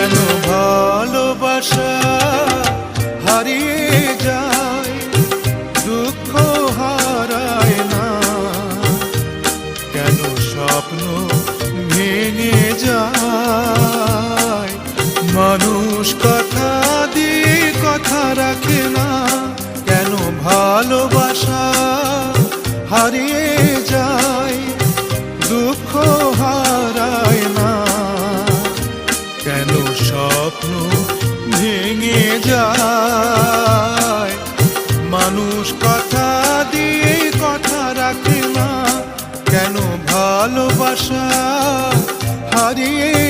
কেন ভালোবাসা হারিয়ে যায়, দুঃখ হারায় না, কেন স্বপ্ন ভেঙে যায়। মানুষ কথা দিয়ে কথা রাখে না, কেন ভালোবাসা হারিয়ে যায়, দুঃখ হারায় না, কেন স্বপ্ন ভেঙে যায়। মানুষ কথা দিয়ে কথা রাখে না, কেন ভালোবাসা হারিয়ে